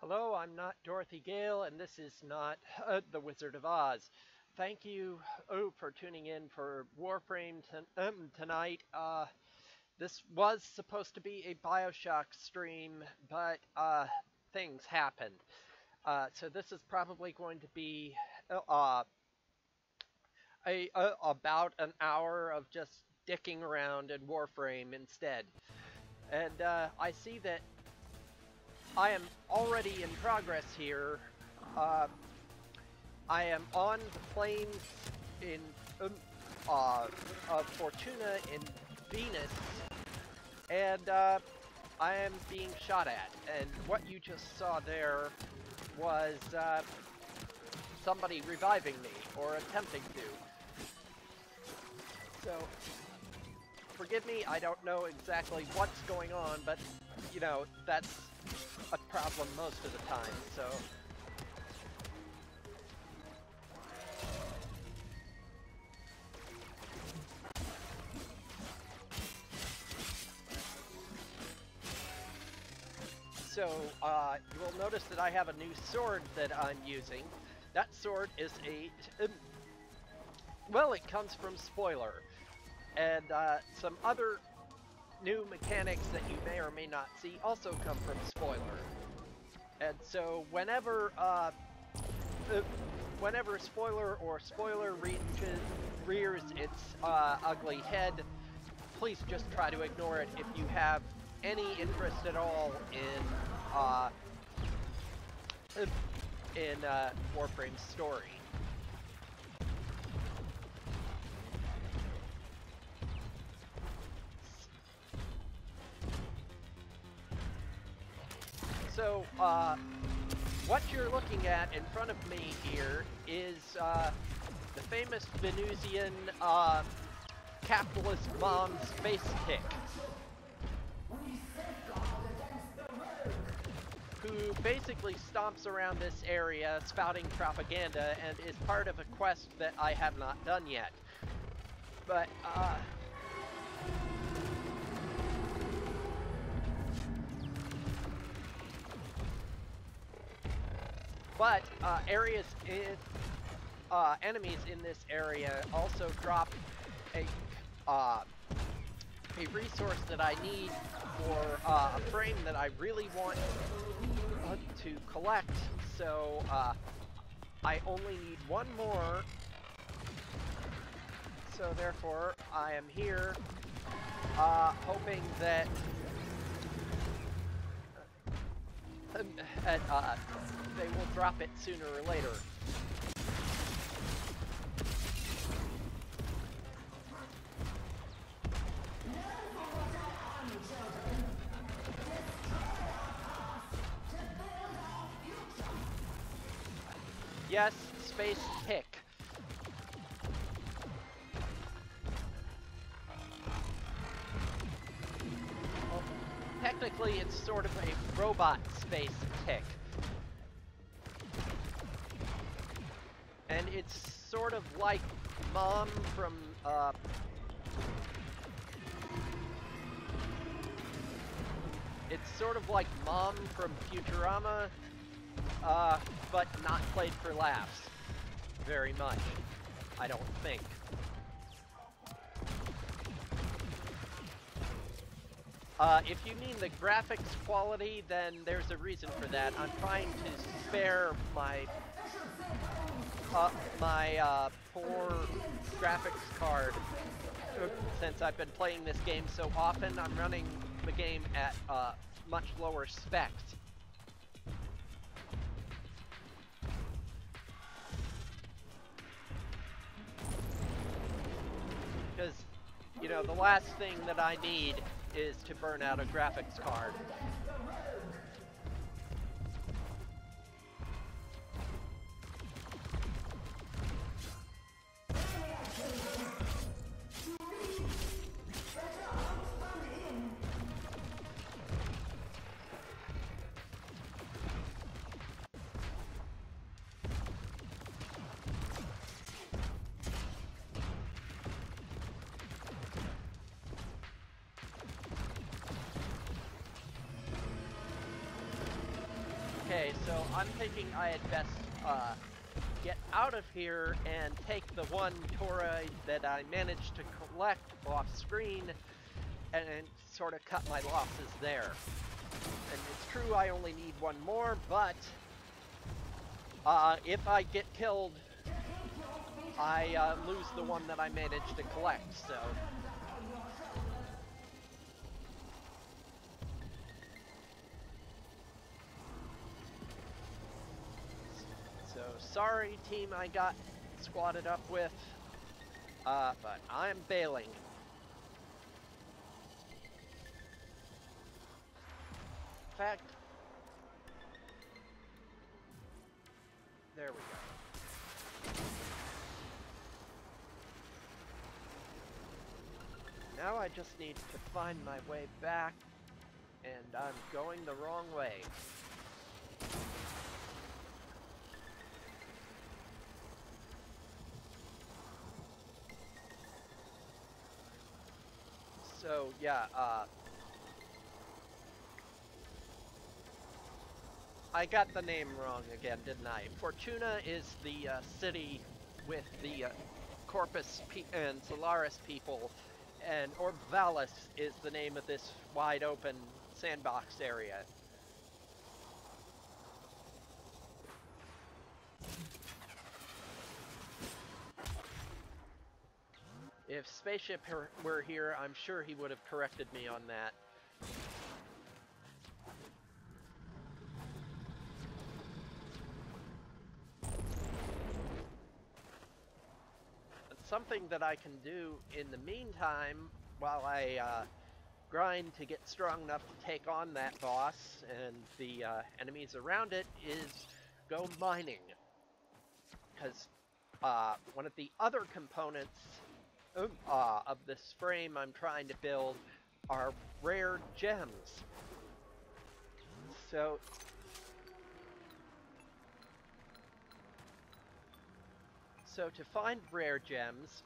Hello, I'm not Dorothy Gale, and this is not The Wizard of Oz. Thank you for tuning in for Warframe tonight. This was supposed to be a Bioshock stream, but things happened. So this is probably going to be about an hour of just dicking around in Warframe instead. And I see that I am already in progress here. Uh, I am on the plains in of Fortuna in Venus, and I am being shot at. And what you just saw there was somebody reviving me, or attempting to. So, forgive me, I don't know exactly what's going on, but, you know, that's a problem most of the time, so... So, you will notice that I have a new sword that I'm using. That sword is well, it comes from Spoiler. And, some other new mechanics that you may or may not see also come from Spoiler. And so, whenever Spoiler or Spoiler rears its, ugly head, please just try to ignore it if you have any interest at all in Warframe's story. So, what you're looking at in front of me here is the famous Venusian capitalist bomb space kick, who basically stomps around this area spouting propaganda and is part of a quest that I have not done yet. But, enemies in this area also drop a resource that I need for a frame that I really want to collect, so I only need one more, so therefore I am here hoping that they will drop it sooner or later. Yes, space pick. Well, technically, it's sort of a robot space pick. And it's sort of like Mom from, it's sort of like Mom from Futurama, but not played for laughs very much, I don't think. If you mean the graphics quality, then there's a reason for that. I'm trying to spare my poor graphics card. Since I've been playing this game so often, I'm running the game at much lower specs. Because, you know, the last thing that I need is to burn out a graphics card. Okay, so I'm thinking I had best get out of here and take the one toroid that I managed to collect off screen and sort of cut my losses there. And it's true I only need one more, but if I get killed, I lose the one that I managed to collect, so... So, sorry team I got squatted up with, but I'm bailing. In fact, there we go. Now I just need to find my way back, and I'm going the wrong way. So, yeah, I got the name wrong again, didn't I? Fortuna is the city with the Corpus and Solaris people, and Orvalis is the name of this wide open sandbox area. If Spaceship were here, I'm sure he would have corrected me on that. Something that I can do in the meantime, while I grind to get strong enough to take on that boss and the enemies around it, is go mining. Because one of the other components of this frame I'm trying to build are rare gems. So to find rare gems,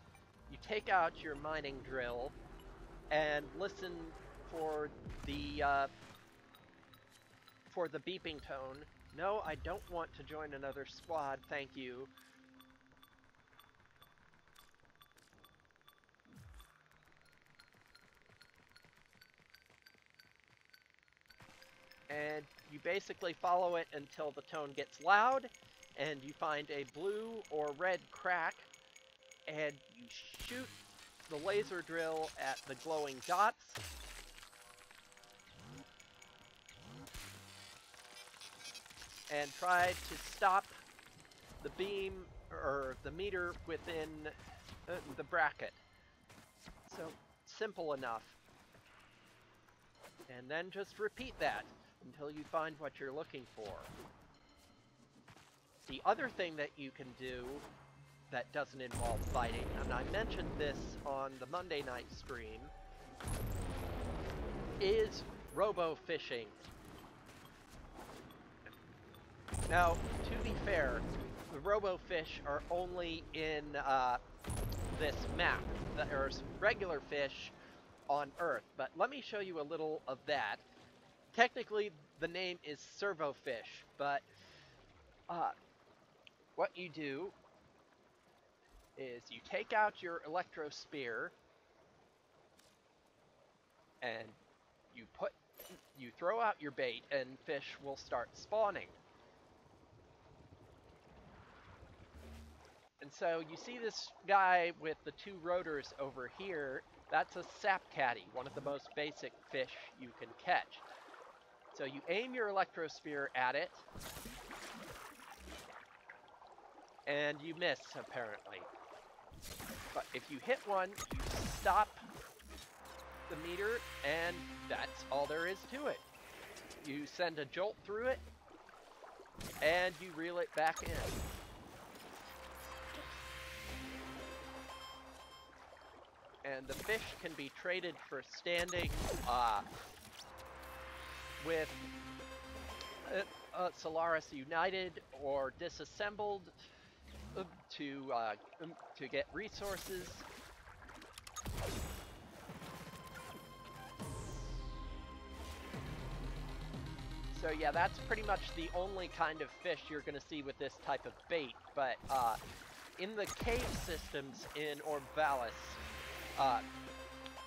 you take out your mining drill and listen for the beeping tone. No, I don't want to join another squad, thank you. And you basically follow it until the tone gets loud, and you find a blue or red crack, and you shoot the laser drill at the glowing dots. And try to stop the beam, or the meter within the bracket. So, simple enough. And then just repeat that until you find what you're looking for. The other thing that you can do that doesn't involve fighting, and I mentioned this on the Monday night stream, is robo-fishing. Now, to be fair, the robo-fish are only in this map. There's regular fish on Earth, but let me show you a little of that. Technically, the name is servofish, but what you do is you take out your electro spear and you throw out your bait, and fish will start spawning. And so you see this guy with the two rotors over here. That's a sap caddy, one of the most basic fish you can catch. So you aim your electro spear at it, and you miss, apparently. But if you hit one, you stop the meter, and that's all there is to it. You send a jolt through it, and you reel it back in. And the fish can be traded for standing with Solaris United or disassembled to get resources. So So yeah, that's pretty much the only kind of fish you're going to see with this type of bait. But in the cave systems in Orbalis, uh,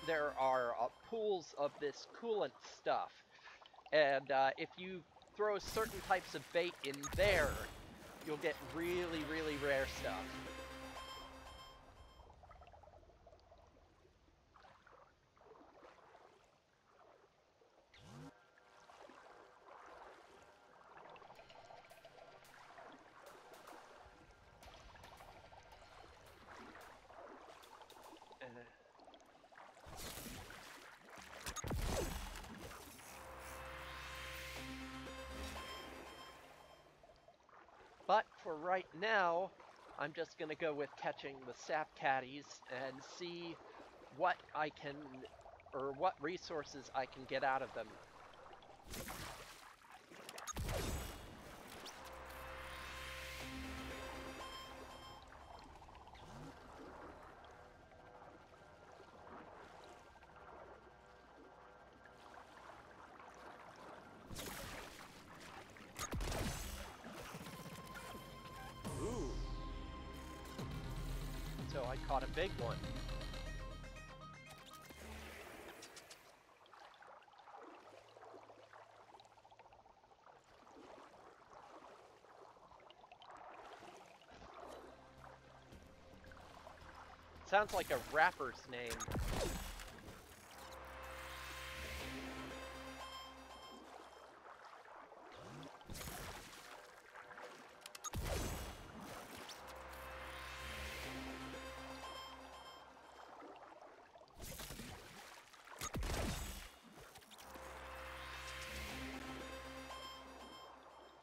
there are pools of this coolant stuff. And if you throw certain types of bait in there, you'll get really, really rare stuff. But for right now, I'm just going to go with catching the sap caddies and see what I can, or what resources I can get out of them. Ooh. So I caught a big one. Sounds like a rapper's name.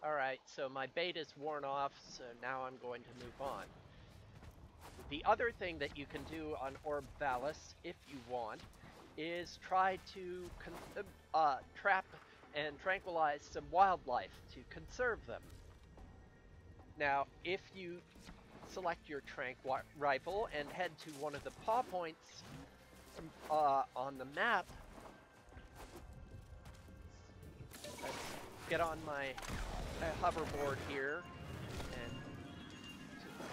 Alright, so my bait is worn off, so now I'm going to move on. The other thing that you can do on Orbalis, if you want, is try to trap and tranquilize some wildlife to conserve them. Now, if you select your tranq rifle and head to one of the paw points on the map, let's get on my hoverboard here and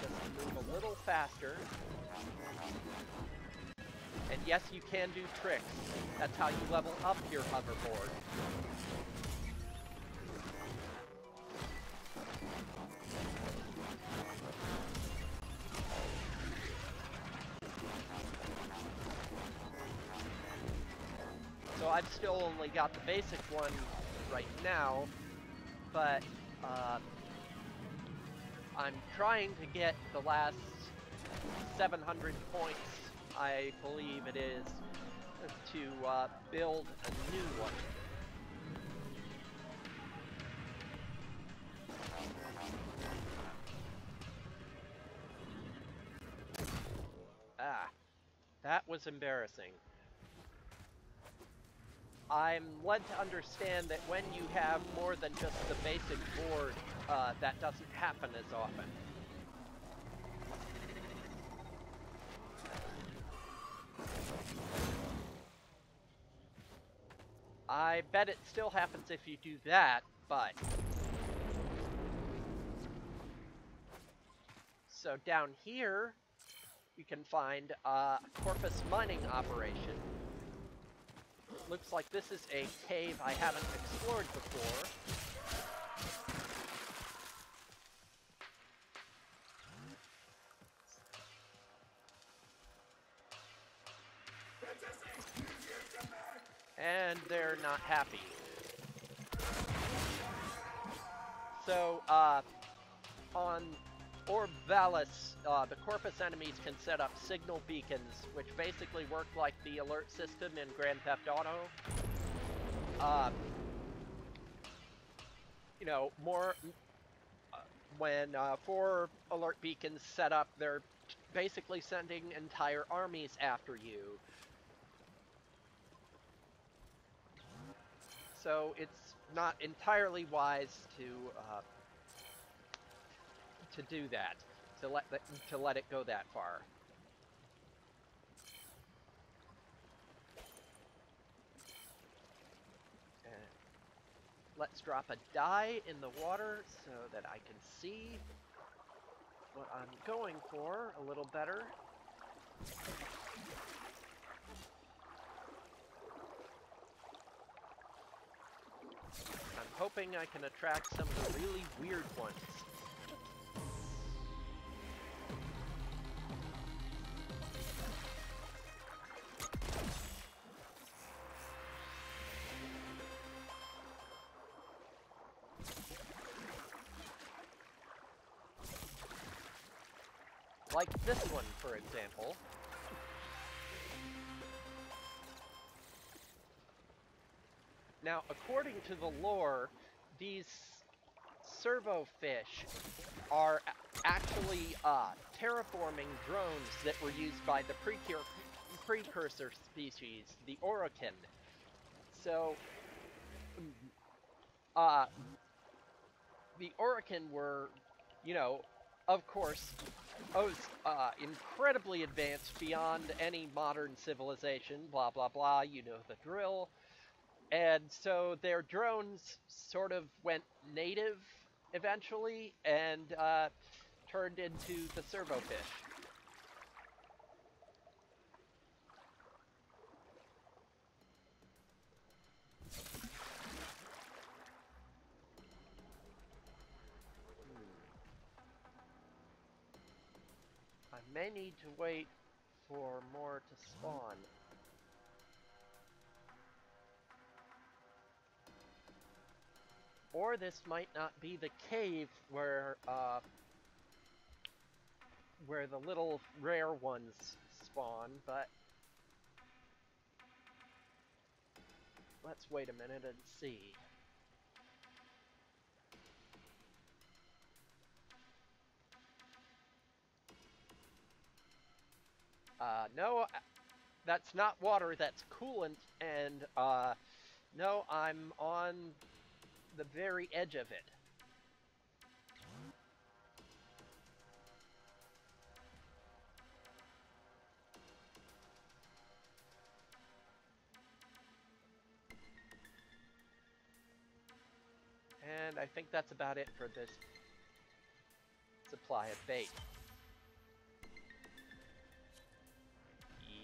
just move a little faster. And yes, you can do tricks. That's how you level up your hoverboard. So I've still only got the basic one right now, but I'm trying to get the last 700 points, I believe it is, to build a new one. Ah, that was embarrassing. I'm led to understand that when you have more than just the basic board, that doesn't happen as often. I bet it still happens if you do that, but... So down here, you can find a Corpus mining operation. Looks like this is a cave I haven't explored before. And they're not happy. So, on Orbalis, the Corpus enemies can set up signal beacons, which basically work like the alert system in Grand Theft Auto. You know, when 4 alert beacons set up, they're basically sending entire armies after you. So it's not entirely wise to do that, to let it go that far. Let's drop a die in the water so that I can see what I'm going for a little better. I'm hoping I can attract some of the really weird ones. Like this one, for example. Now, according to the lore, these servo fish are actually terraforming drones that were used by the precursor species, the Orokin. So, uh, the Orokin were, you know, of course, incredibly advanced beyond any modern civilization, blah, blah, blah, you know the drill. And so their drones sort of went native eventually and turned into the servofish. I may need to wait for more to spawn. Or this might not be the cave where the little rare ones spawn, but let's wait a minute and see. No, that's not water, that's coolant, and no, I'm on the very edge of it. And I think that's about it for this supply of bait.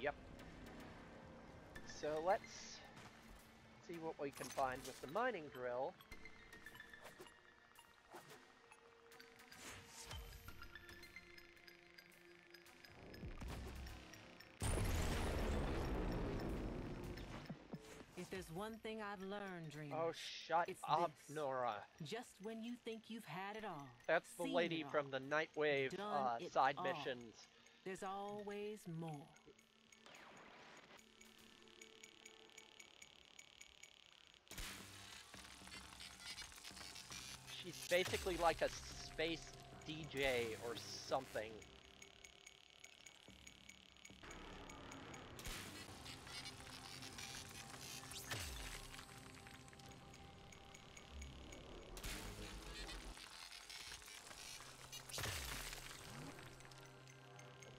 Yep. So let's see what we can find with the mining drill. If there's one thing I've learned, Dreamer, Oh, shut up, this. Nora. Just when you think you've had it all, That's the lady from the Nightwave side missions. There's always more. She's basically like a space DJ or something.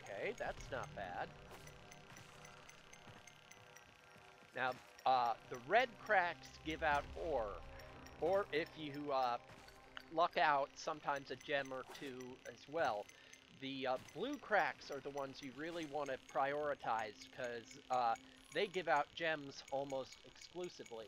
Okay, that's not bad. Now, the red cracks give out ore, or if you luck out, sometimes a gem or two as well. The blue cracks are the ones you really want to prioritize, because they give out gems almost exclusively.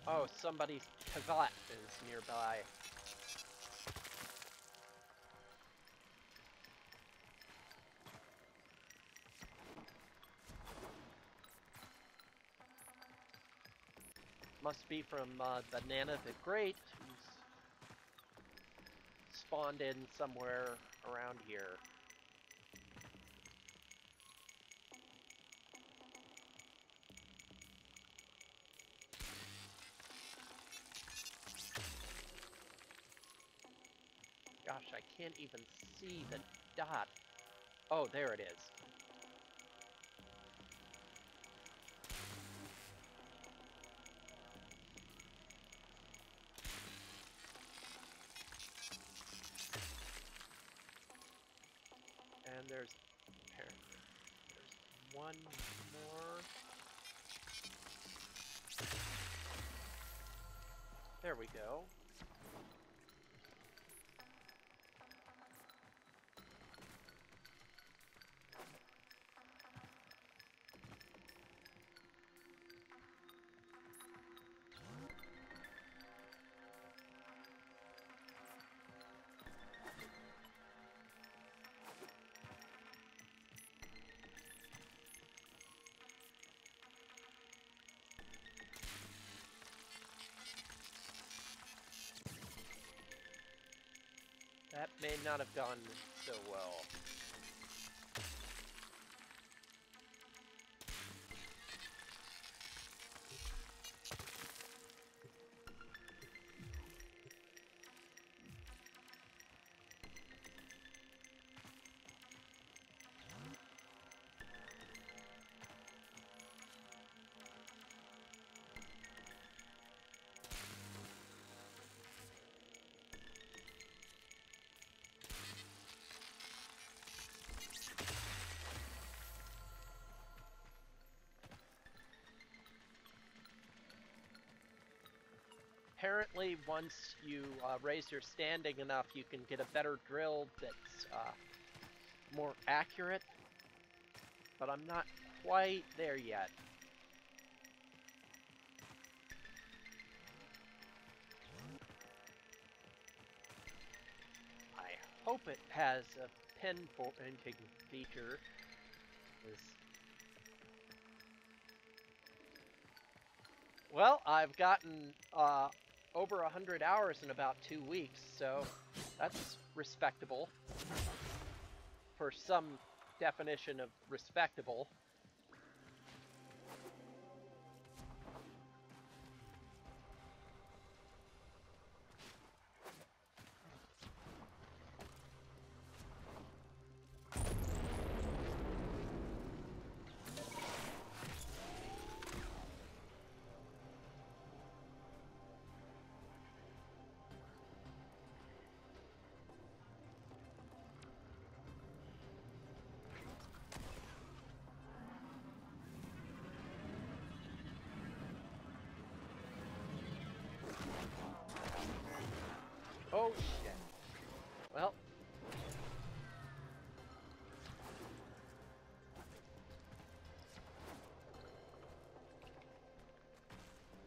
Oh, somebody's Kavat is nearby. Must be from Banana the Great, who's spawned in somewhere around here. Gosh, I can't even see the dot. Oh, there it is. there's one more. There we go. That may not have gone so well. Apparently, once you raise your standing enough, you can get a better drill that's more accurate, but I'm not quite there yet. I hope it has a pinpointing feature. Well, I've gotten over 100 hours in about 2 weeks, so that's respectable. For some definition of respectable. Oh shit. Well.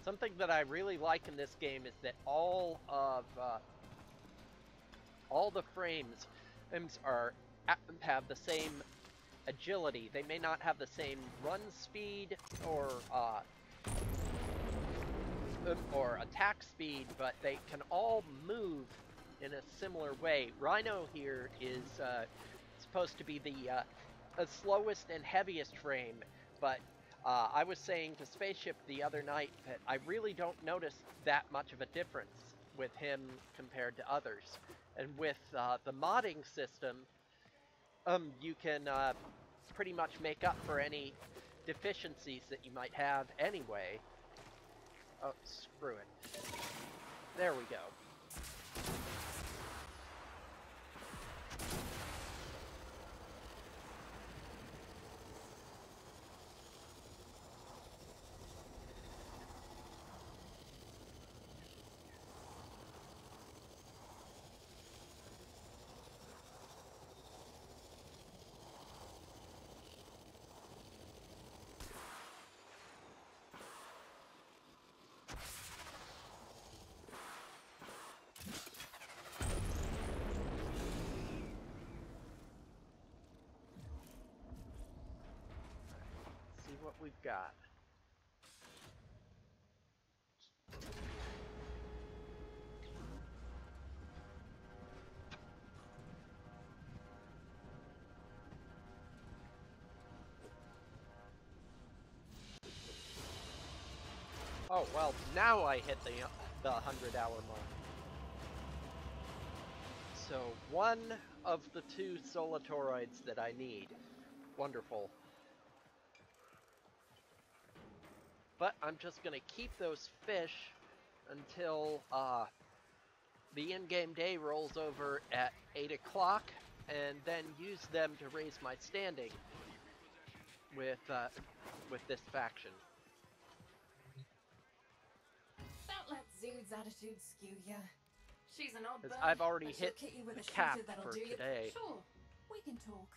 Something that I really like in this game is that all the frames have the same agility. They may not have the same run speed or attack speed, but they can all move in a similar way. Rhino here is supposed to be the slowest and heaviest frame, but I was saying to Spaceship the other night that I really don't notice that much of a difference with him compared to others. And with the modding system, you can pretty much make up for any deficiencies that you might have anyway. Oh, screw it. There we go. What we've got. Oh, well, now I hit the 100-hour mark. So, one of the 2 Solatoroids that I need. Wonderful. But I'm just going to keep those fish until the in-game day rolls over at 8 o'clock, and then use them to raise my standing with this faction. Don't let Zood's attitude skew you. She's an odd bird, Because I've already but she'll hit kit you with the a cap shooter that'll for do you. today. Sure, we can talk.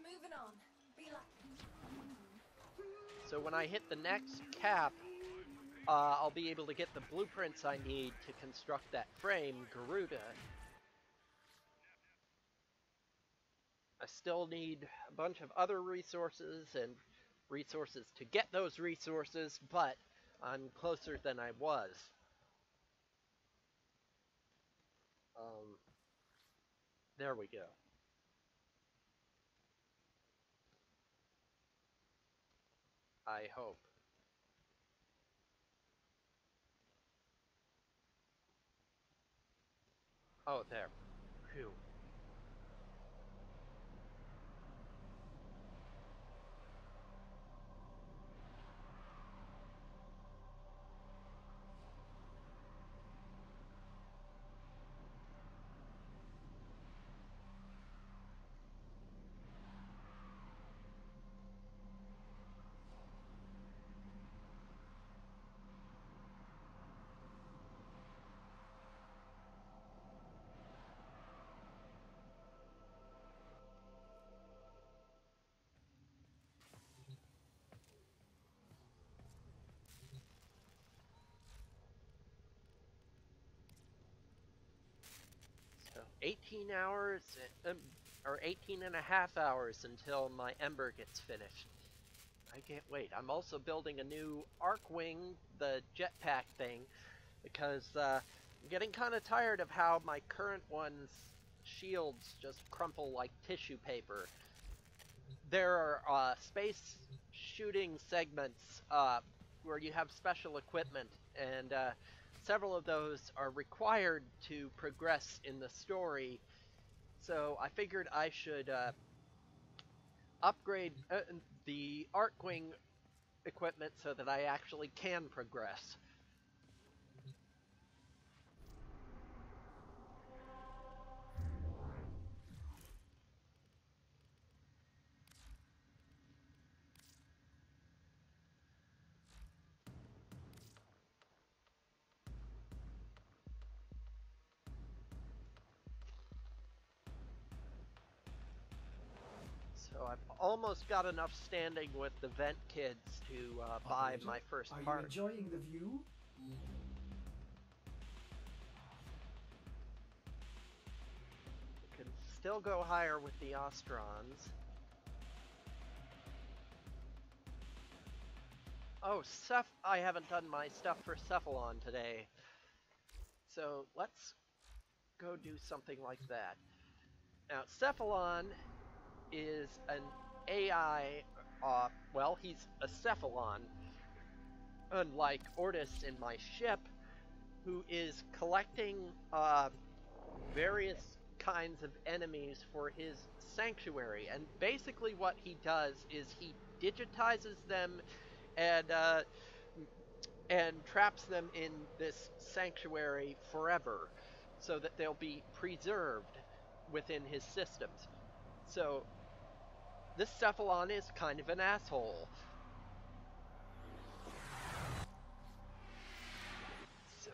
Moving on. Be like. So when I hit the next cap, I'll be able to get the blueprints I need to construct that frame, Garuda. I still need a bunch of other resources and resources to get those resources, but I'm closer than I was. There we go. I hope. Oh, there. Phew. So 18 hours, or 18 and a half hours until my Ember gets finished. I can't wait. I'm also building a new Arcwing, the jetpack thing, because I'm getting kind of tired of how my current one's shields just crumple like tissue paper. There are space shooting segments where you have special equipment, and several of those are required to progress in the story. So I figured I should upgrade the Arcwing equipment so that I actually can progress. So I've almost got enough standing with the vent kids to buy my first Are part. you enjoying the view? We can still go higher with the Ostrons. Oh, I haven't done my stuff for Cephalon today. So let's go do something like that. Now, Cephalon is an AI, well, he's a Cephalon, unlike Ortis in my ship, who is collecting various kinds of enemies for his sanctuary. And basically what he does is he digitizes them and traps them in this sanctuary forever so that they'll be preserved within his systems. So this Cephalon is kind of an asshole. So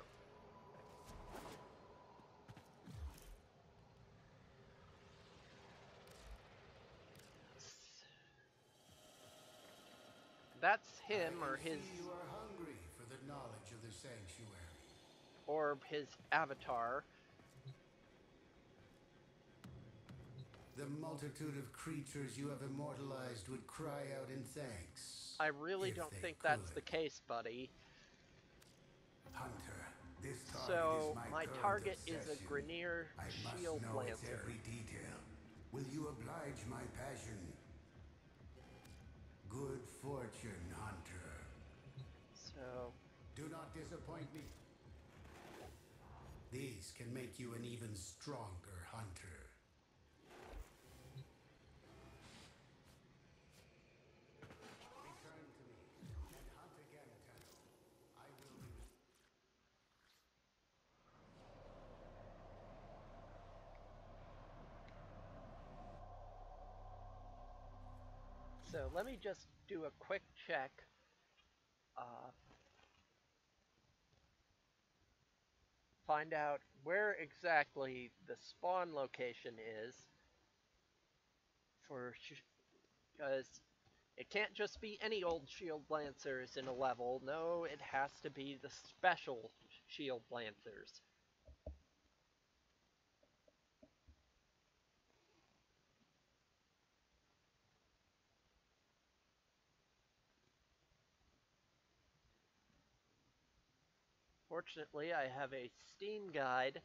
that's him or his You are hungry for the knowledge of the sanctuary. or his avatar. The multitude of creatures you have immortalized would cry out in thanks. I really if don't they think that's the could. case, buddy. Hunter, this target So is my current target is a obsession. Grineer I must Shield know its Lancer. every detail. Will you oblige my passion? Good fortune, Hunter. So Do not disappoint me. These can make you an even stronger hunter. Return to me and hunt again, Tenno. I will let me just do a quick check. Uh, find out where exactly the spawn location is for because it can't just be any old shield lancers in a level. No, it has to be the special shield lancers. Fortunately, I have a Steam guide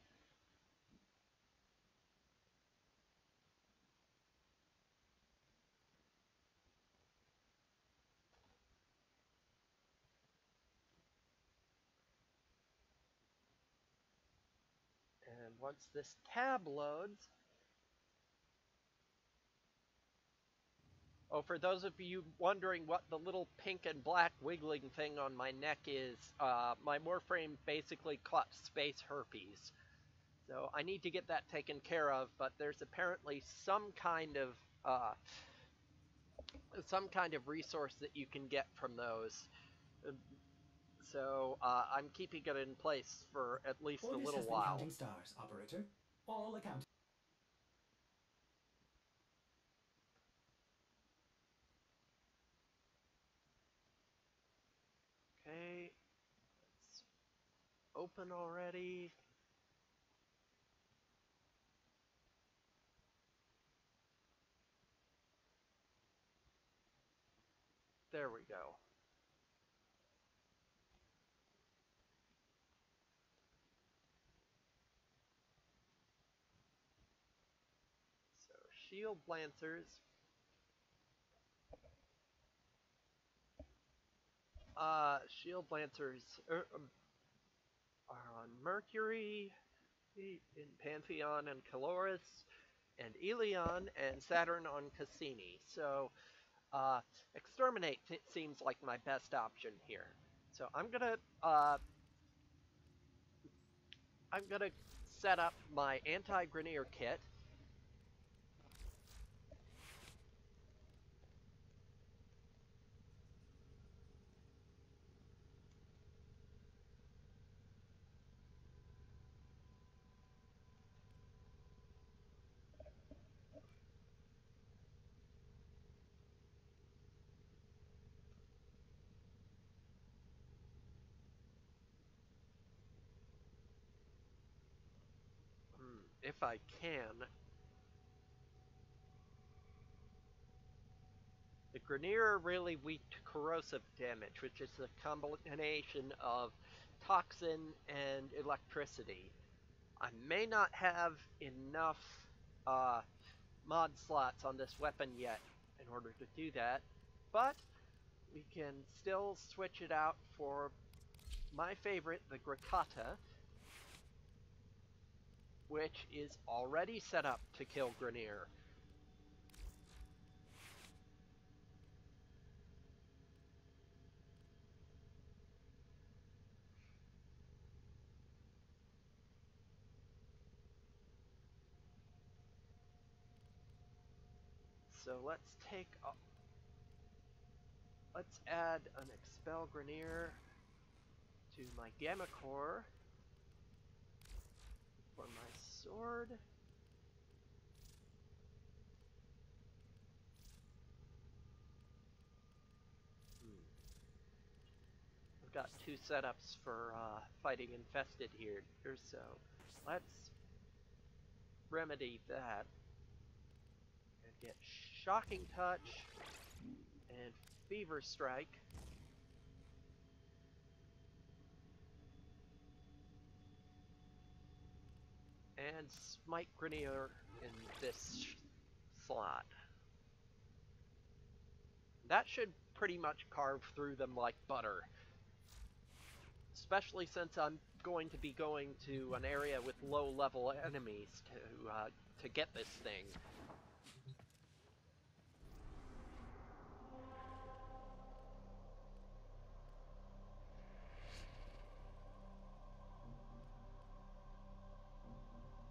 and once this tab loads, oh, for those of you wondering what the little pink and black wiggling thing on my neck is, my Warframe basically caught space herpes. So I need to get that taken care of, but there's apparently some kind of resource that you can get from those. So I'm keeping it in place for at least a little while. Counting stars, operator. All accounting. Okay, it's open already. There we go. So shield lancers. Shield lancers are on Mercury, in Pantheon and Caloris, and Elion and Saturn on Cassini. So Exterminate seems like my best option here. So I'm gonna set up my anti-Grenier kit. If I can. The Grenier are really weak to corrosive damage, which is a combination of toxin and electricity. I may not have enough uh, mod slots on this weapon yet in order to do that, but we can still switch it out for my favorite, the Grakata, which is already set up to kill Grenier. So let's add an Expel Grenier to my Gamma Core for my sword. I've got two setups for fighting infested here, so let's remedy that and get Shocking Touch and Fever Strike. And Smite Grenier in this slot. That should pretty much carve through them like butter. Especially since I'm going to be going to an area with low-level enemies to get this thing.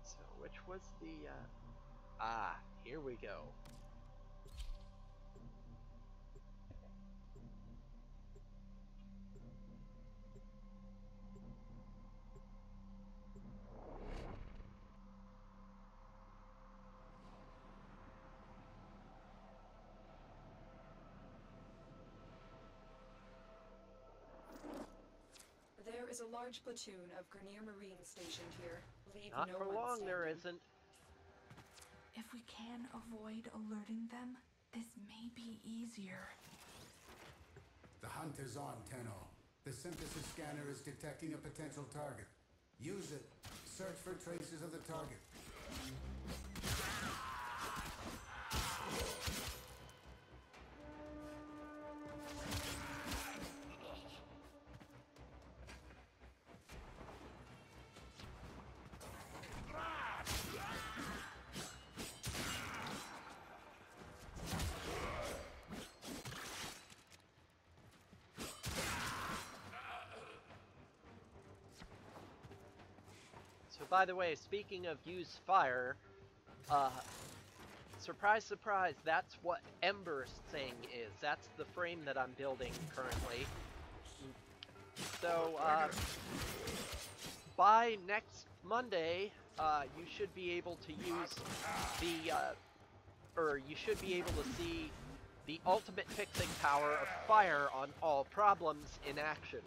So, which was the... here we go. There's a large platoon of Grenier Marines stationed here. Leave Not no for one long, there standing. isn't. If we can avoid alerting them, this may be easier. The hunt is on, Tenno. The synthesis scanner is detecting a potential target. Use it. Search for traces of the target. So, by the way, speaking of use fire, surprise, surprise, that's what Ember's thing is. That's the frame that I'm building currently. So, by next Monday, you should be able to use the, or you should be able to see the ultimate fixing power of fire on all problems in action.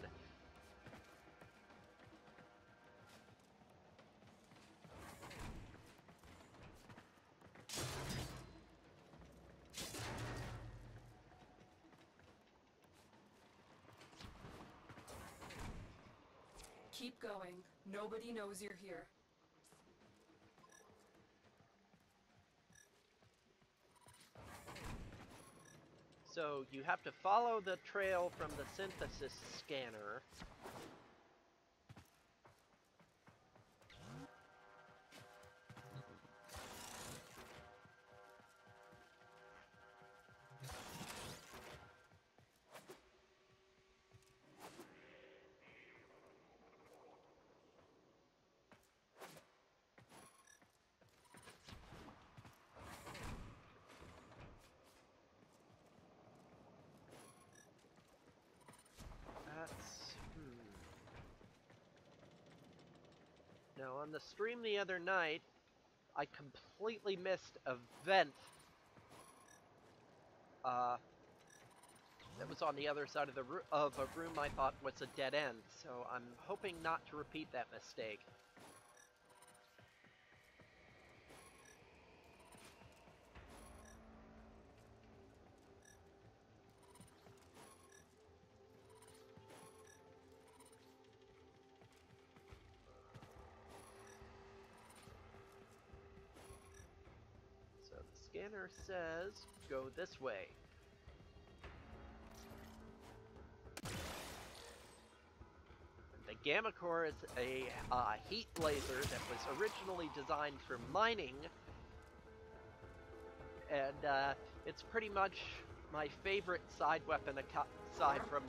Keep going. Nobody knows you're here. So you have to follow the trail from the synthesis scanner. Now, on the stream the other night, I completely missed a vent that was on the other side of the of a room I thought was a dead end. So I'm hoping not to repeat that mistake. So the scanner says, go this way. The Gamma Core is a heat laser that was originally designed for mining, and it's pretty much my favorite side weapon aside from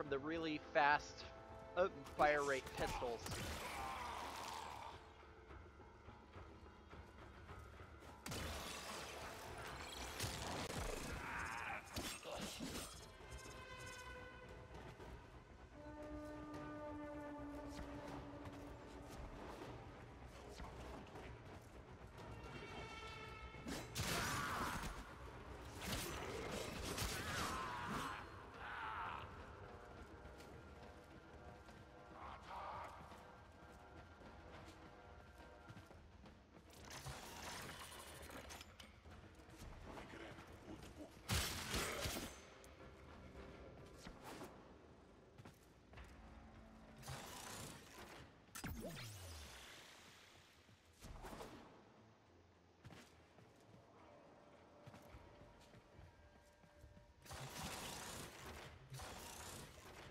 the really fast fire rate pistols.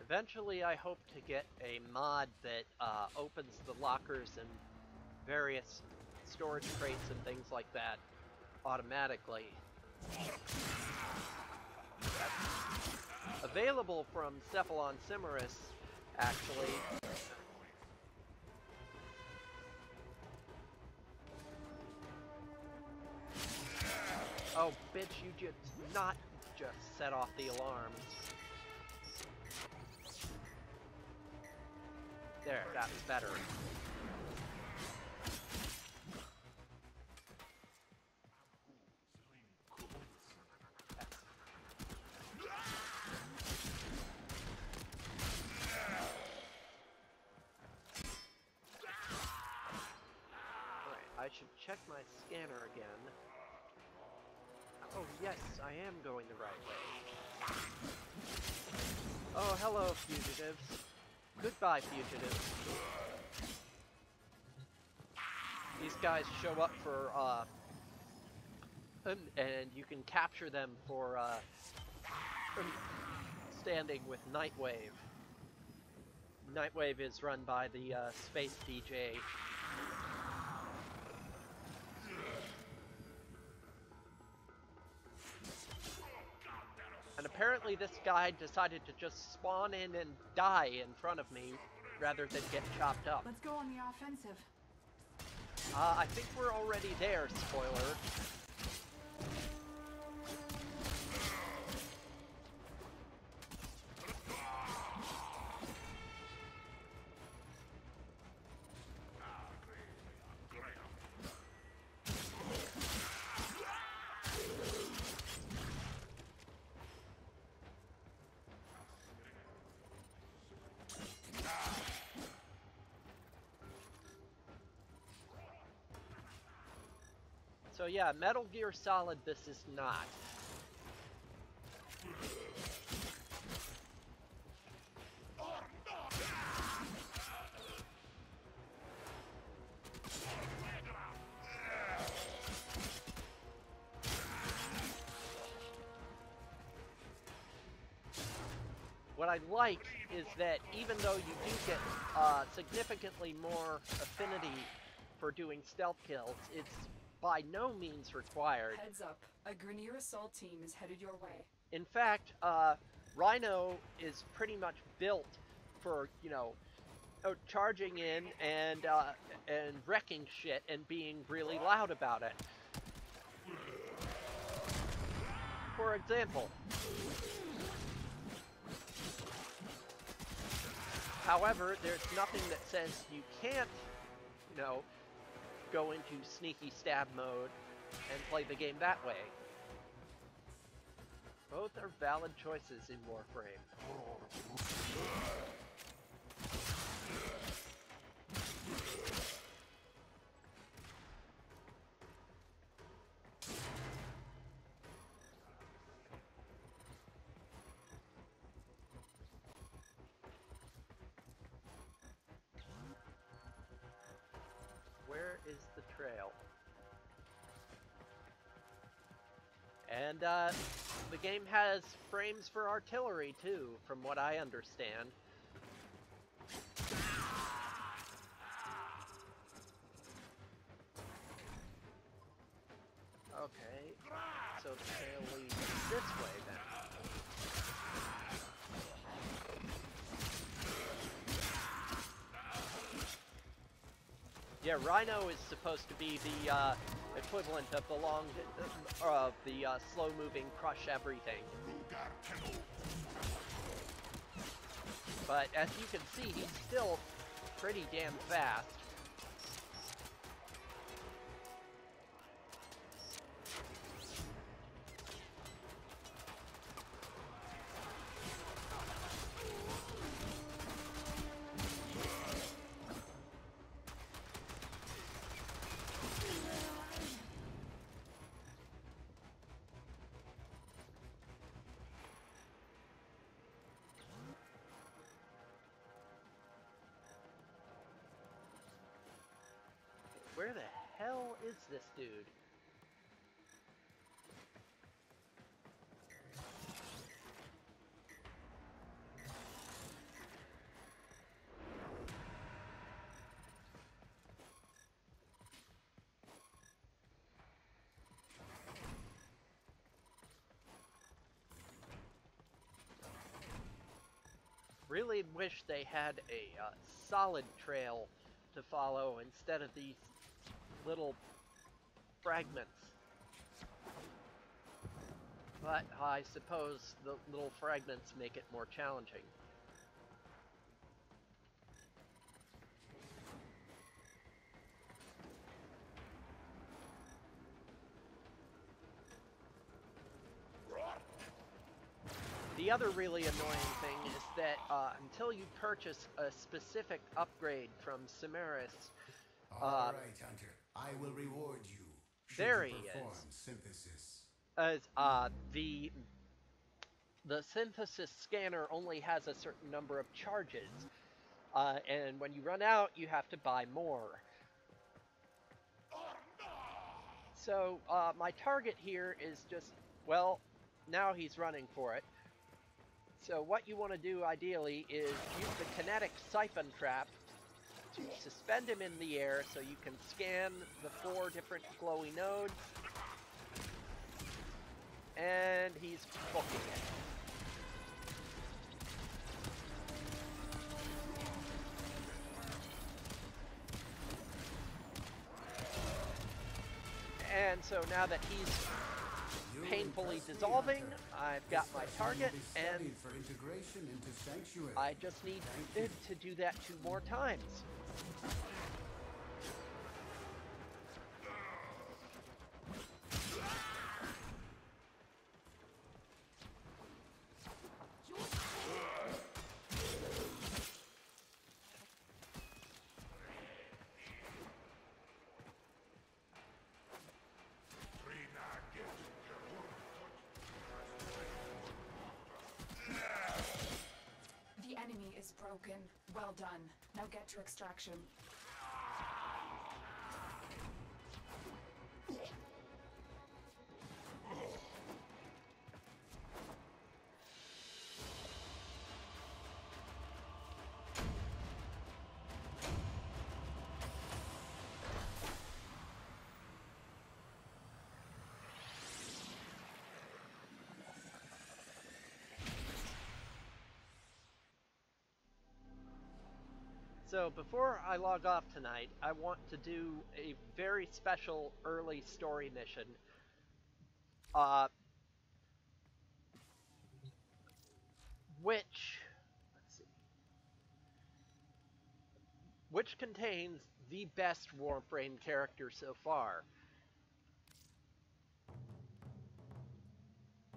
Eventually, I hope to get a mod that opens the lockers and various storage crates and things like that automatically. That's available from Cephalon Cimaris, actually. Oh, bitch, you just not just set off the alarms. There, that's better. should check my scanner again. Oh yes, I am going the right way. Oh, hello, fugitives. Goodbye, fugitives. These guys show up for, and you can capture them for, standing with Nightwave. Nightwave is run by the, Space DJ. And apparently this guy decided to just spawn in and die in front of me, rather than get chopped up. Let's go on the offensive. I think we're already there, spoiler. So yeah, Metal Gear Solid this is not. What I like is that even though you do get significantly more affinity for doing stealth kills, it's by no means required. Heads up. A Grenier assault team is headed your way. In fact, Rhino is pretty much built for, you know, charging in and wrecking shit and being really loud about it. For example. However, there's nothing that says you can't, you know, go into sneaky stab mode and play the game that way. Both are valid choices in Warframe. Where is the trail? And the game has frames for artillery too, from what I understand. Okay, so the trail leads this way then. Yeah, Rhino is supposed to be the equivalent of the slow-moving crush everything. But as you can see, he's still pretty damn fast. Where the hell is this dude? Really wish they had a solid trail to follow instead of these little fragments. But I suppose the little fragments make it more challenging. The other really annoying thing is that until you purchase a specific upgrade from Cimeris, All right, Hunter. I will reward you should There you he perform is. synthesis. As the synthesis scanner only has a certain number of charges, and when you run out, you have to buy more. So my target here is just, well, now he's running for it. So what you want to do ideally is use the kinetic siphon trap to suspend him in the air so you can scan the 4 different glowy nodes. And he's booking it. And so now that he's painfully dissolving, I've got my target, and for integration into Sanctuary. I just need to do that 2 more times. The enemy is broken. Well done. Now get to extraction. So before I log off tonight, I want to do a very special early story mission. Which contains the best Warframe character so far.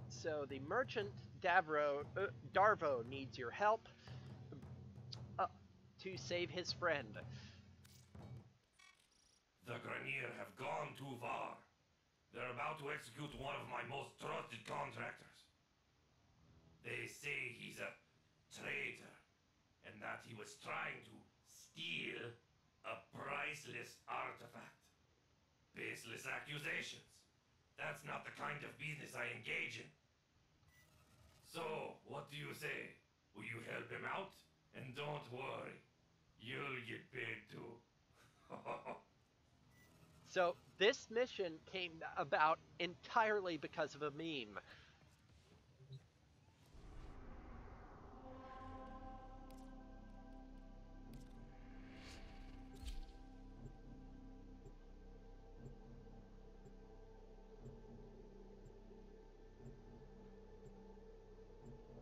So the merchant Darvo needs your help to save his friend. The Grenier have gone too far. They're about to execute one of my most trusted contractors. They say he's a traitor, and that he was trying to steal a priceless artifact. Baseless accusations. That's not the kind of business I engage in. So, what do you say? Will you help him out? And don't worry, you'll get paid too. So this mission came about entirely because of a meme.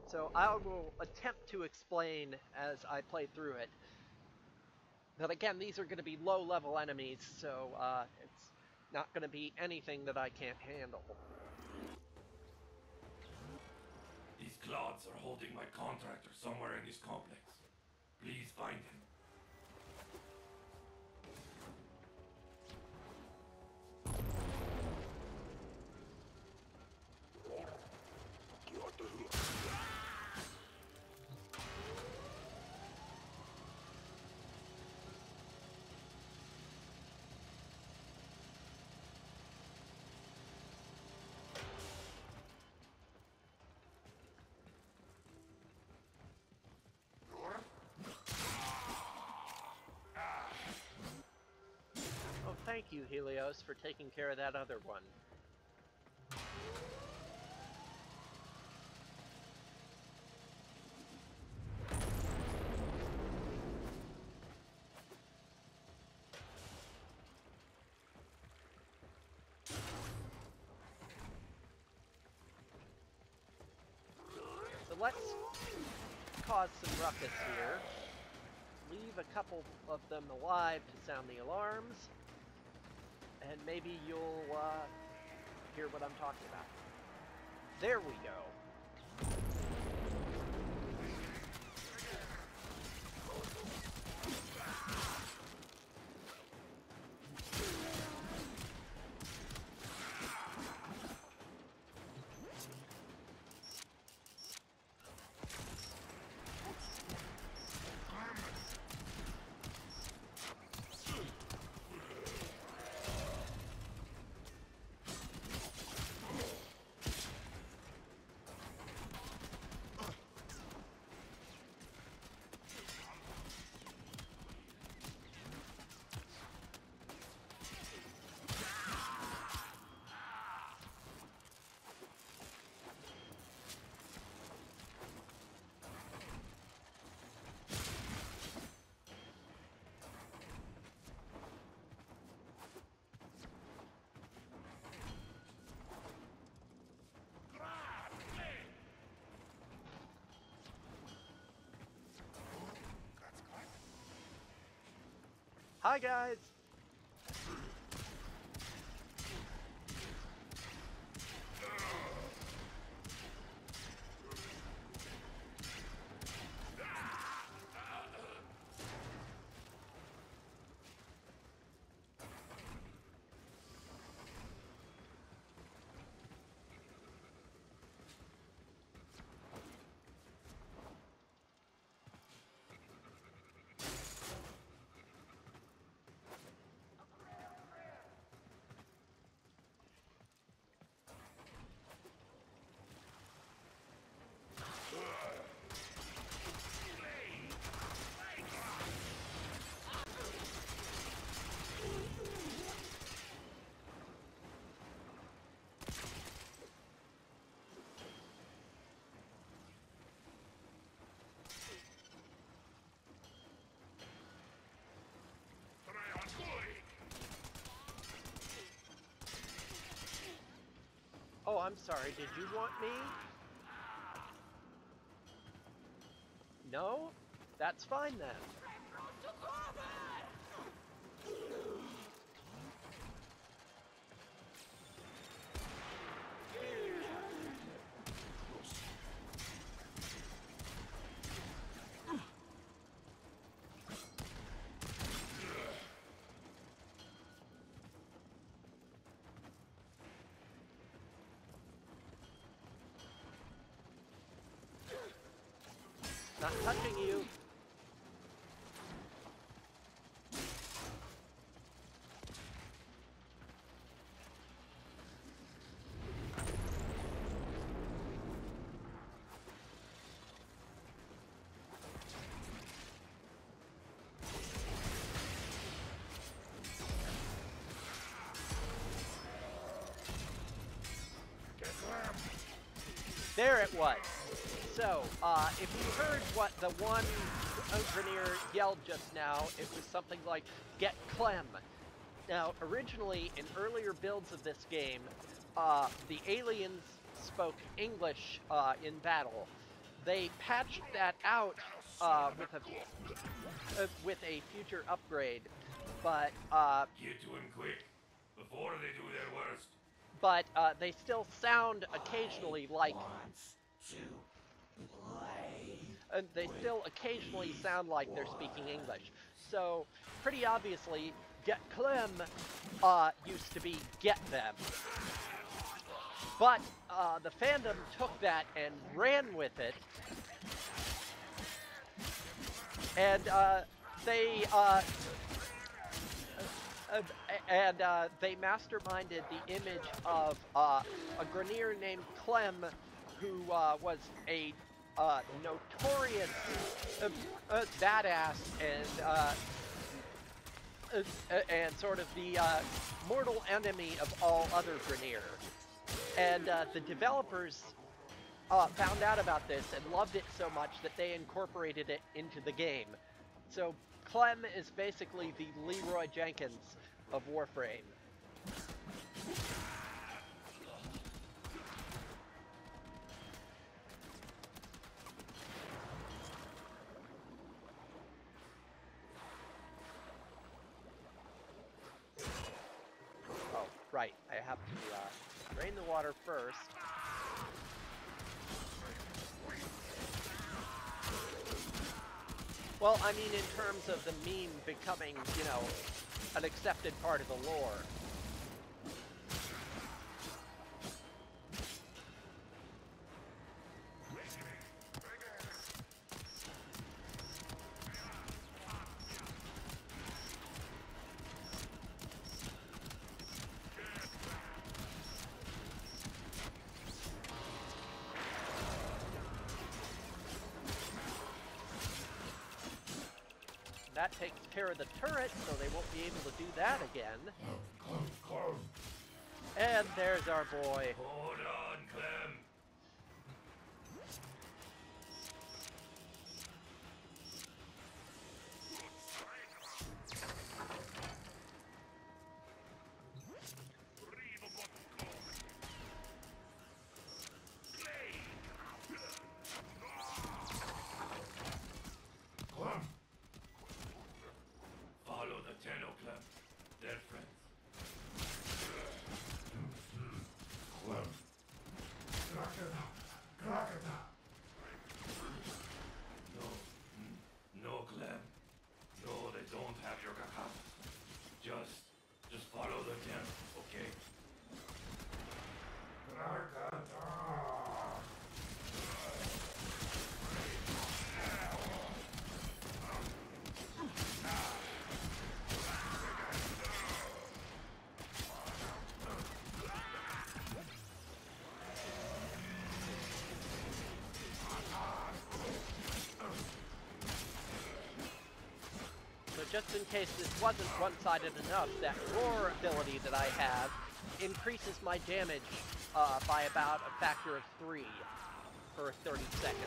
So I will attempt to explain as I play through it. But again, these are going to be low-level enemies, so it's not going to be anything that I can't handle. These clods are holding my contractor somewhere in this complex. Please find him. Oh, thank you, Helios, for taking care of that other one. So let's cause some ruckus here. Leave a couple of them alive to sound the alarms. And maybe you'll hear what I'm talking about. There we go. Hi, guys. Oh, I'm sorry. Did you want me? No? That's fine then. Not touching you. There it was. So, if you heard what the one Grenier yelled just now, it was something like, "Get Clem." Now, originally, in earlier builds of this game, the aliens spoke English in battle. They patched that out with a future upgrade, but Get to him quick, before they do their worst. but they still sound occasionally like. They still occasionally sound like they're speaking English. So, pretty obviously, "Get Clem" used to be "Get Them." But the fandom took that and ran with it. And they masterminded the image of a Grenier named Clem, who was a notorious badass and sort of the mortal enemy of all other Grenier. And the developers found out about this and loved it so much that they incorporated it into the game. So Clem is basically the Leroy Jenkins of Warframe. Oh, right. I have to drain the water first. Well, I mean, in terms of the meme becoming, you know, an accepted part of the lore. That takes care of the turret, so they won't be able to do that again. And there's our boy. Hold on, Clem. Follow the 10 dead friends. Clem. Crocodile. No, no, Clem. No, they don't have your cacao. Just follow the camp, okay? So just in case this wasn't one-sided enough, that roar ability that I have increases my damage by about a factor of 3 for 30 seconds.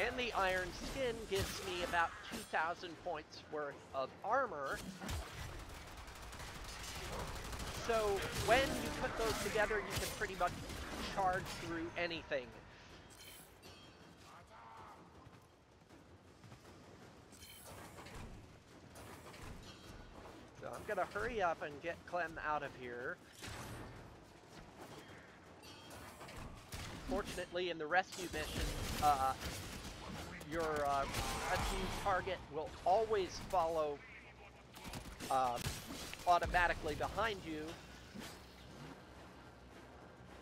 And the iron skin gives me about 2,000 points worth of armor. So when you put those together, you can pretty much charge through anything. So I'm gonna hurry up and get Clem out of here. Fortunately, in the rescue mission, your rescue target will always follow automatically behind you.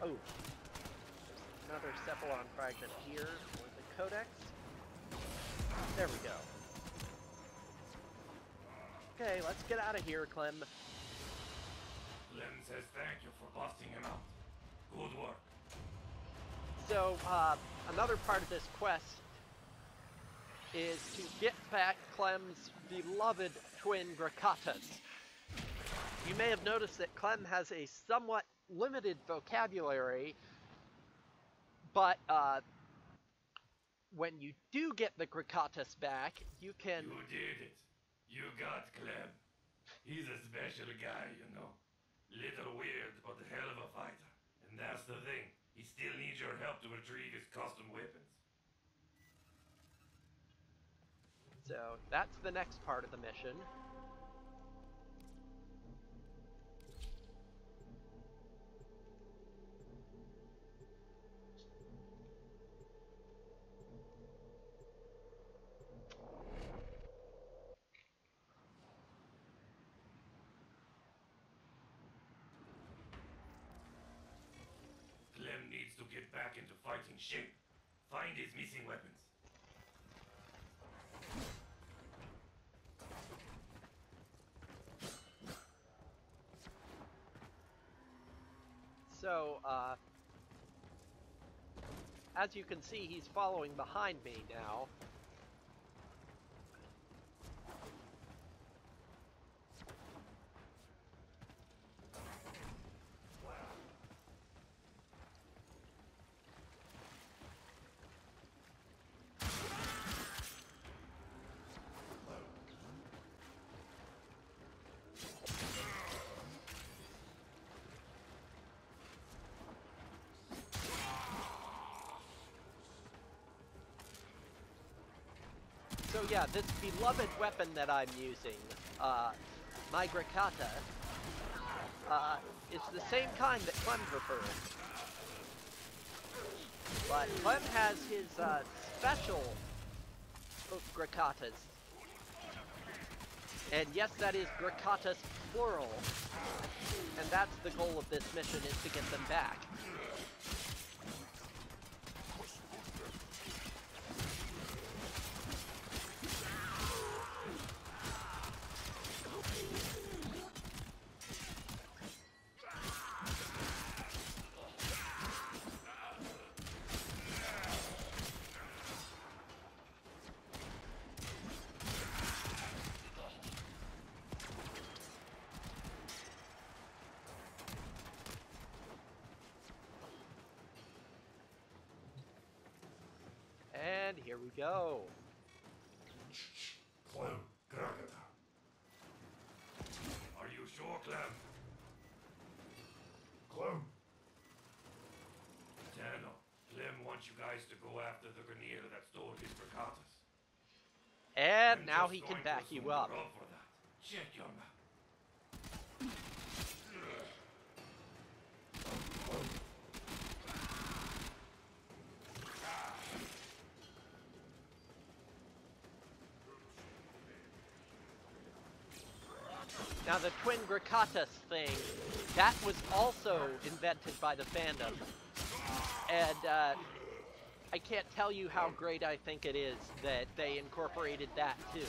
Oh, there's another Cephalon fragment here for the Codex. There we go. Okay, let's get out of here, Clem. Clem says thank you for busting him out. Good work. So, another part of this quest is to get back Clem's beloved twin Grakatas. You may have noticed that Clem has a somewhat limited vocabulary, but when you do get the Grakatas back, you can... You did it. You got Clem. He's a special guy, you know. Little weird, but a hell of a fighter. And that's the thing. He still needs your help to retrieve his custom weapons. So, that's the next part of the mission. Clem needs to get back into fighting shape. Find his missing weapons. So, as you can see, he's following behind me now. So yeah, this beloved weapon that I'm using, my Grakata, is the same kind that Clem prefers. But Clem has his special Grakatas. And yes, that is Grakatas plural. And that's the goal of this mission, is to get them back. And here we go. Clem. Crocodile. Are you sure, Clem? wise to go after the Grenier that stole his Bricatas. And I'm now just he can going to back assume you up. the rub for that. Check your map. Now the twin Gricatus thing, that was also invented by the fandom. And I can't tell you how great I think it is that they incorporated that too.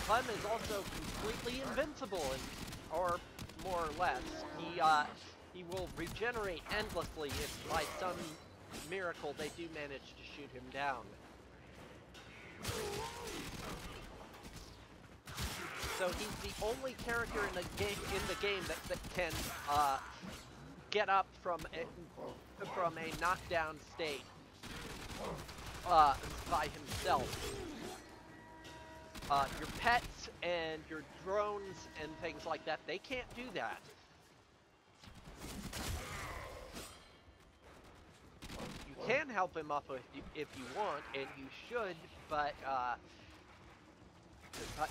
Clem is also completely invincible, or more or less. He will regenerate endlessly if by some miracle they do manage to shoot him down. So he's the only character in the game that can get up from a knockdown state by himself. Your pets and your drones and things like that, they can't do that. You can help him up if you want, and you should, but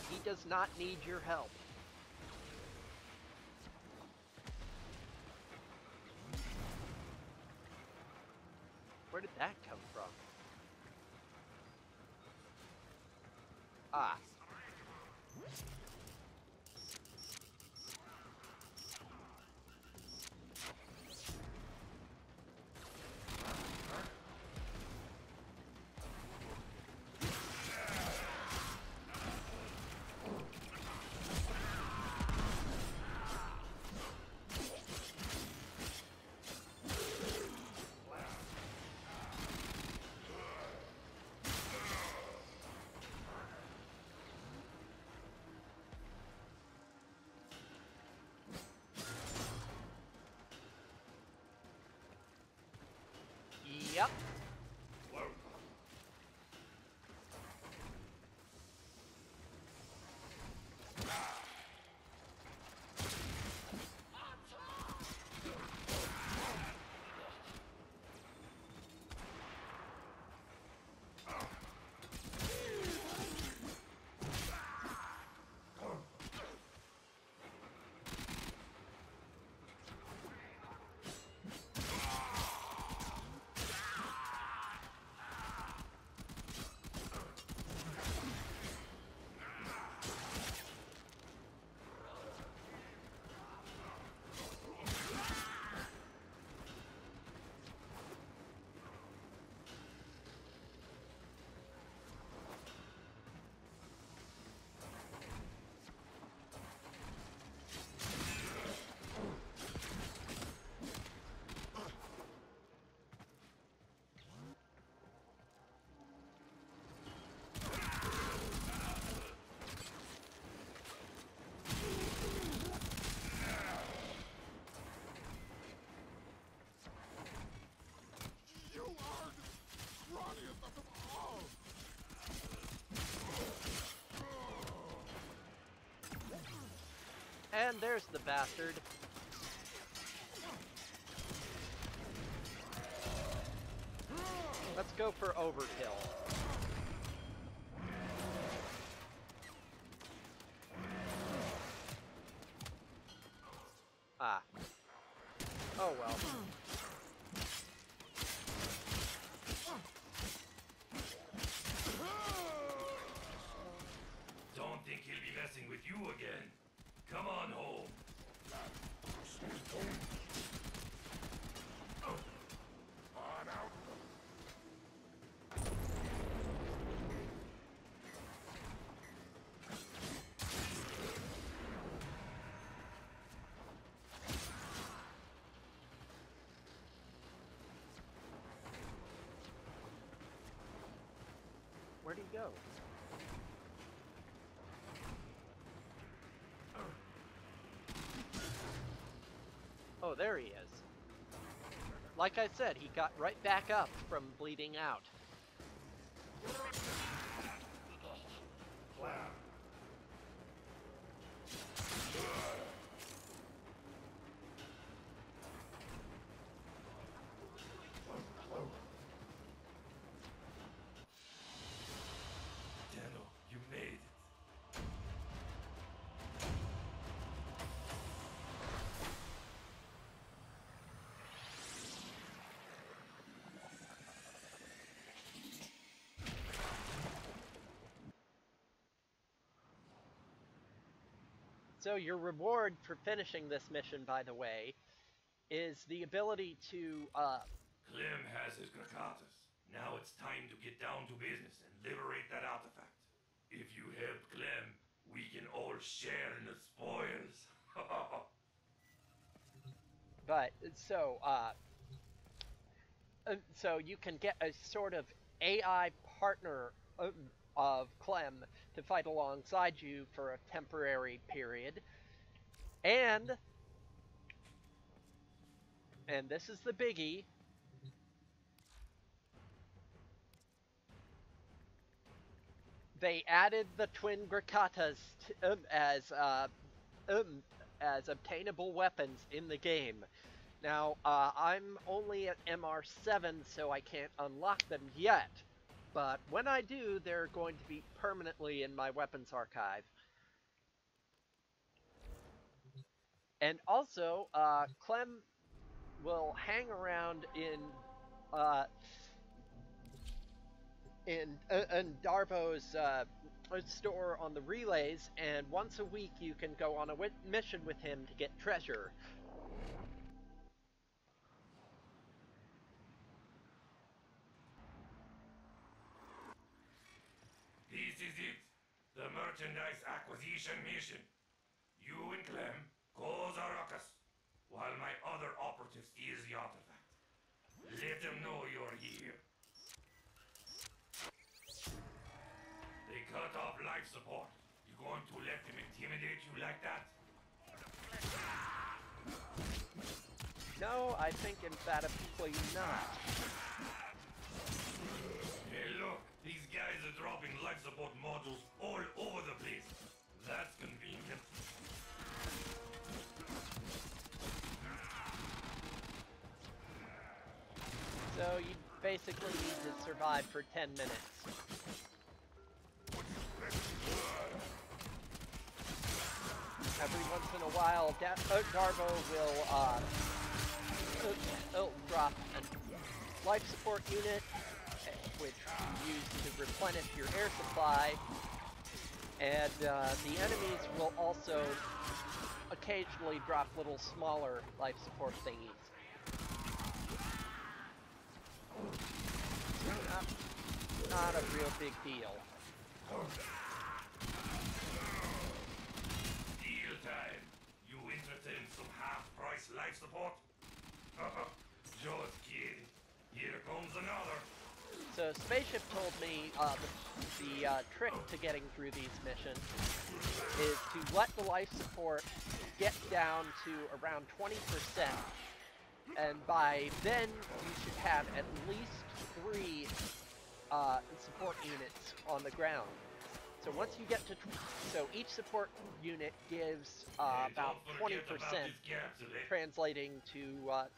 he does not need your help. Where did that come from? Ah. Yep. And there's the bastard. Let's go for overkill. Where'd he go? Oh, there he is. Like I said, he got right back up from bleeding out. Clem. Tenno, you made it. So your reward for finishing this mission, by the way, is the ability to, Clem has his Grakatas. Now it's time to get down to business and liberate that artifact. If you help Clem, we can all share in the spoils. but, so you can get a sort of AI partner of Clem to fight alongside you for a temporary period. And this is the biggie, they added the twin Grakatas as obtainable weapons in the game. Now, I'm only at MR7, so I can't unlock them yet. But when I do, they're going to be permanently in my weapons archive. And also, Clem will hang around in Darbo's store on the relays, and once a week you can go on a mission with him to get treasure. This is it. The merchandise acquisition mission. You and Clem cause a ruckus, while my other operative steals the artifact. Let them know you're here. They cut off life support. You going to let them intimidate you like that? No, I think emphatically not. Hey look, these guys are dropping life support modules all over the place. That's convenient. So you basically need to survive for 10 minutes. Every once in a while, Darbo will drop a life support unit, which you use to replenish your air supply, and the enemies will also occasionally drop little smaller life support thingies. So not a real big deal. Deal time. You interested in some half-price life support? Just kidding. Here comes another. So Spaceship told me the trick to getting through these missions is to let the life support get down to around 20%, and by then you should have at least 3 support units on the ground. So once you get to, so each support unit gives about 20%, translating to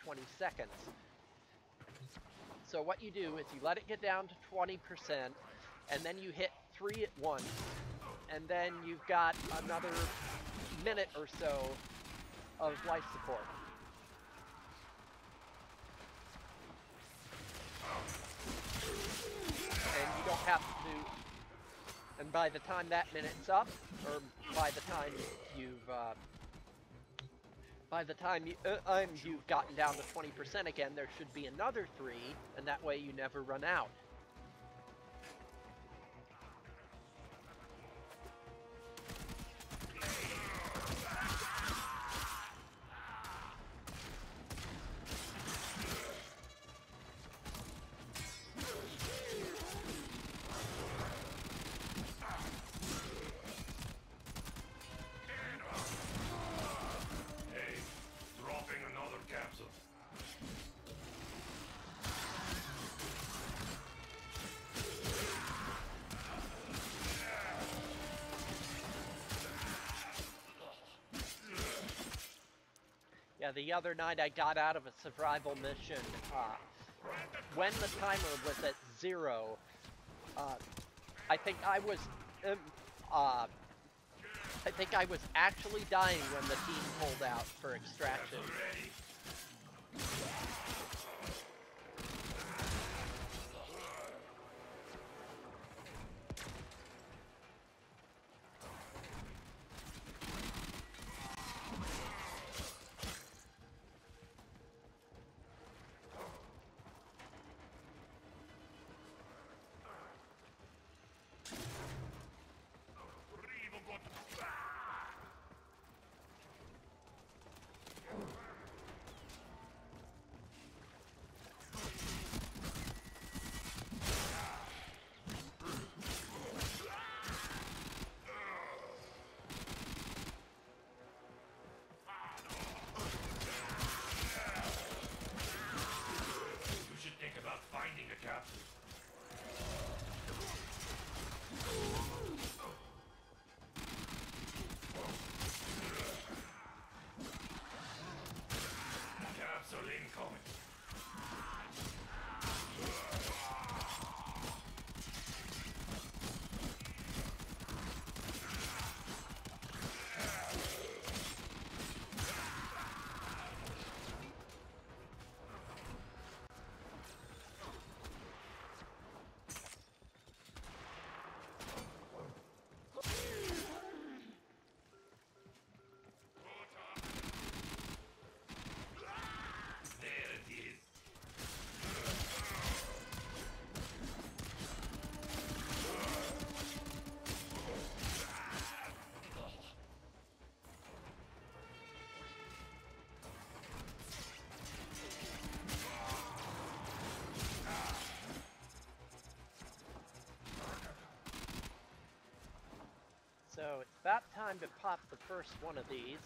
20 seconds. So what you do is you let it get down to 20%, and then you hit 3 at once, and then you've got another minute or so of life support. And you don't have to, and by the time that minute's up, or by the time you've gotten down to 20% again, there should be another 3, and that way you never run out. Yeah, the other night I got out of a survival mission. When the timer was at 0, I think I was, um, uh, I think I was actually dying when the team pulled out for extraction. So it's about time to pop the first one of these.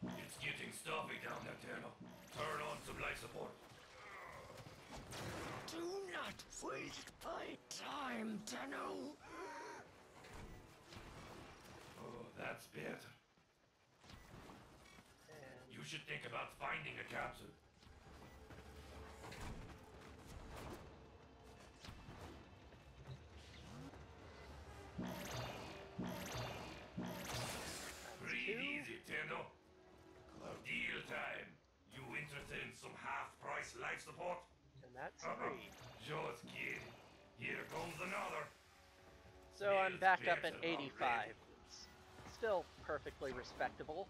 It's getting stuffy down there, Tenno. Turn on some life support. Do not waste my time, Tenno. Oh, that's better. And You should think about finding a capsule. Breathe easy, Tenno. Deal time. You interested in some half-price life support? and that's 3. Just kidding. Here comes another. So I'm back up at 85. Still perfectly respectable.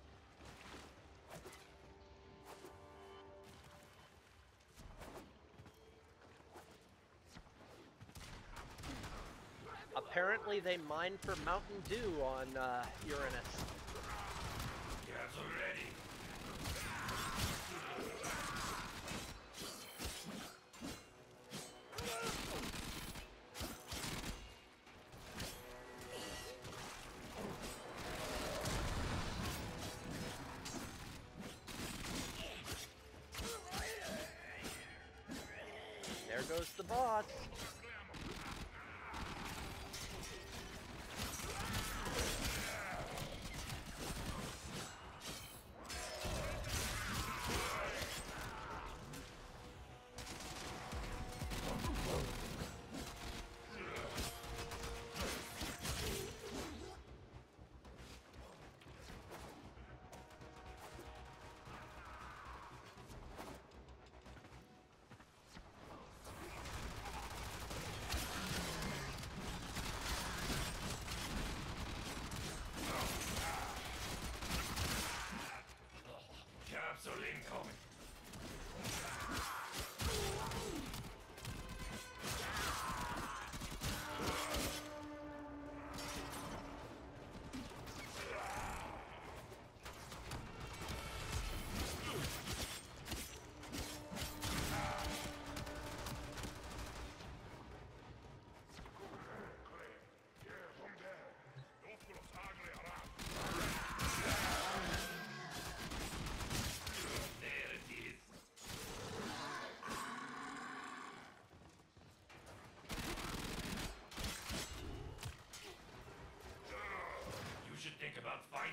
Apparently they mine for Mountain Dew on Uranus. Capsule ready. There goes the boss.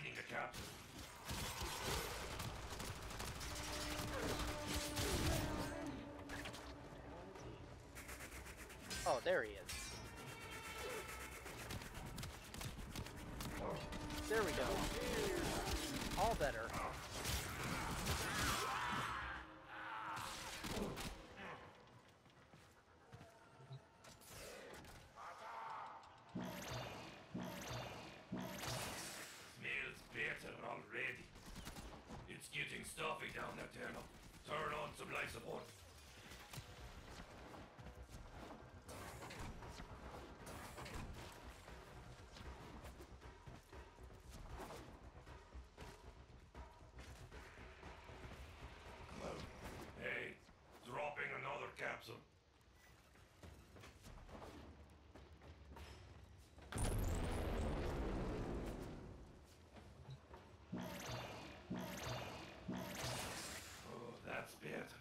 finding a capsule. Oh, there he is. There we go. All better. Smells better already. It's getting stuffy down that tunnel. Turn on some life support. Hey, dropping another capsule. Oh, that's better.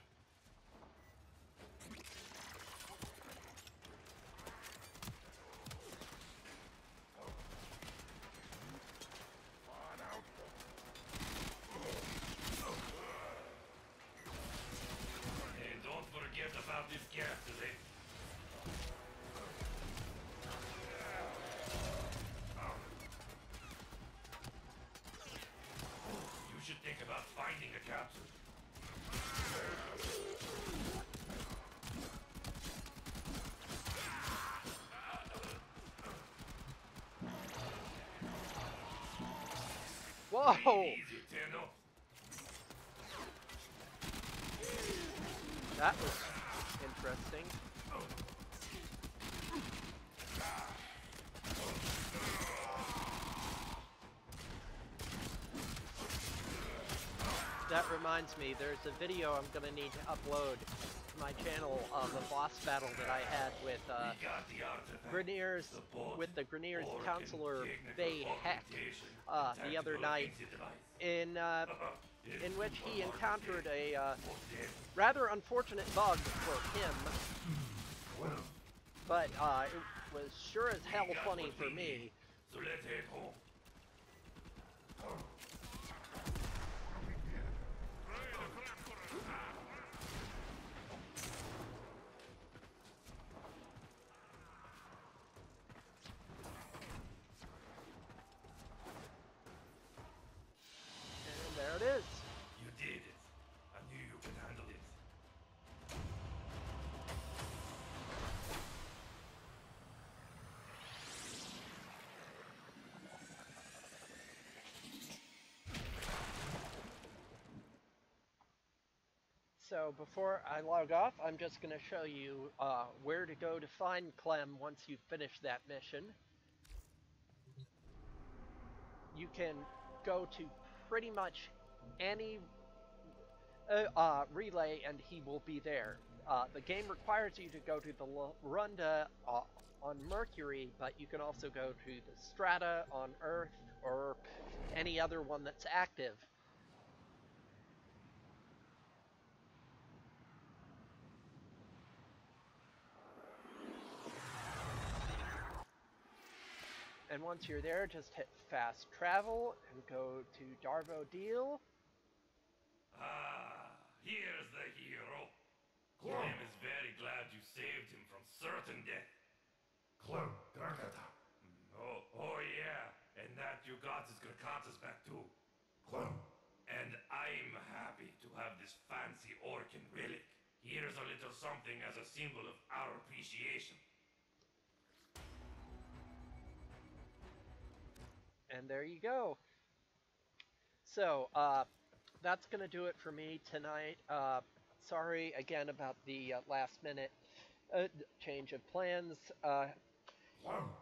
Hey, don't forget about this gas today. You should think about finding a capsule. Whoa! Easy, Tendo. That was interesting. That reminds me, there's a video I'm gonna need to upload to my channel of a boss battle that I had with We got the artifact. Greniers, Support, with the Greniers Orc, counselor and technical Bay Heck augmentation, the other tactical night, offensive device. in which he encountered a Almost dead. rather unfortunate bug for him, but it was sure as hell We got funny what for we me. need, so let's head home. And there it is. You did it. I knew you could handle it. So before I log off, I'm just going to show you where to go to find Clem once you finish that mission. You can go to pretty much any relay and he will be there. The game requires you to go to the Runda on Mercury, but you can also go to the Strata on Earth or any other one that's active. And once you're there, just hit fast travel and go to Darvo Deal. Ah, here's the hero. Clem is very glad you saved him from certain death. Clem, Darkata. Oh yeah, and that you got his Grakatas back too. Clem, And I'm happy to have this fancy Orkin relic. Here's a little something as a symbol of our appreciation. And there you go. So, that's going to do it for me tonight. Sorry again about the last minute change of plans.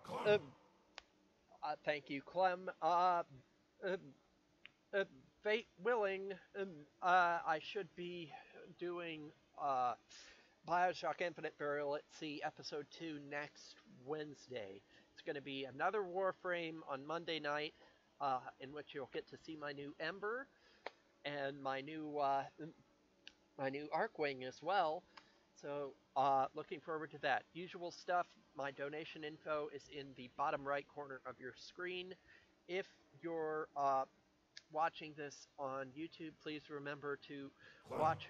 Clem. Thank you, Clem. Fate willing, I should be doing Bioshock Infinite Burial at Sea Episode 2 next Wednesday. It's going to be another Warframe on Monday night, in which you'll get to see my new Ember and my new Arcwing as well. So, looking forward to that. Usual stuff, my donation info is in the bottom right corner of your screen. If you're watching this on YouTube, please remember to Clown. watch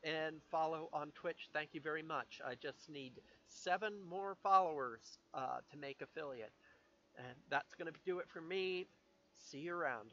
and follow on Twitch. Thank you very much. I just need 7 more followers to make affiliate. And that's going to do it for me. See you around.